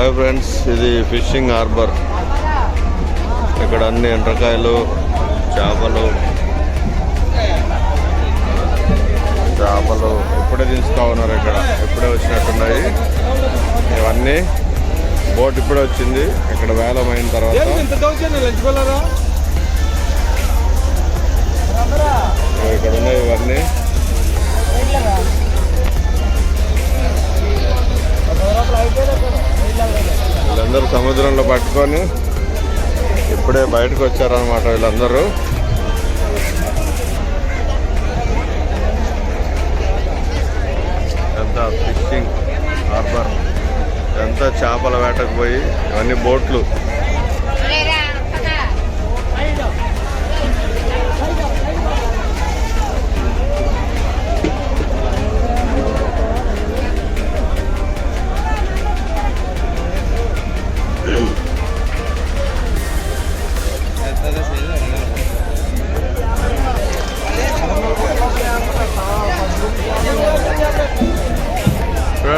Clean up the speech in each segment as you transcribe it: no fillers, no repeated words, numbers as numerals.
Hi friends, ఇది fishing harbour. ఇక్కడ అన్ని ఎండ్రకాయలు, చేపలు ఇప్పుడే దించుతా ఉన్నారు. ఇక్కడ ఇప్పుడే వచ్చినట్టున్నాయి ఇవన్నీ. బోట్ ఇప్పుడే వచ్చింది. ఇక్కడ వేలం అయిన తర్వాత ఇక్కడ ఉన్నాయి ఇవన్నీ. వీళ్ళందరూ సముద్రంలో పట్టుకొని ఇప్పుడే బయటకు వచ్చారనమాట. వీళ్ళందరూ ఎంత ఫిషింగ్ హార్బర్, ఎంత చేపల వేటకు పోయి ఇవన్నీ బోట్లు.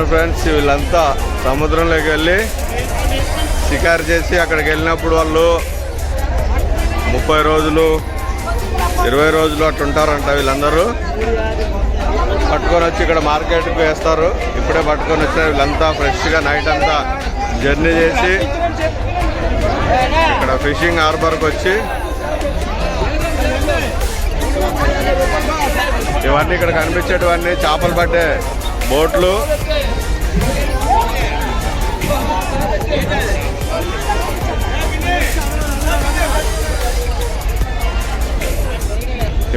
ఫ్రెండ్స్, వీళ్ళంతా సముద్రంలోకి వెళ్ళి షికారు చేసి అక్కడికి వెళ్ళినప్పుడు వాళ్ళు 30 రోజులు 20 రోజులు అట్టుంటారంట. వీళ్ళందరూ పట్టుకొని వచ్చి ఇక్కడ మార్కెట్కి వేస్తారు. ఇప్పుడే పట్టుకొని వచ్చిన వీళ్ళంతా ఫ్రెష్గా నైట్ అంతా జర్నీ చేసి ఇక్కడ ఫిషింగ్ హార్బర్కి వచ్చి ఇవన్నీ ఇక్కడ కనిపించేటివన్నీ చేపలు పట్టే బోట్లు.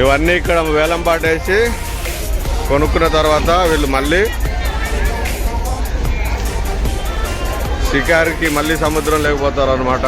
ఇవన్నీ ఇక్కడ వేలం పాటేసి కొనుక్కున్న తర్వాత వీళ్ళు మళ్ళీ షికారుకి మళ్ళీ సముద్రం లేకపోతారు అనమాట.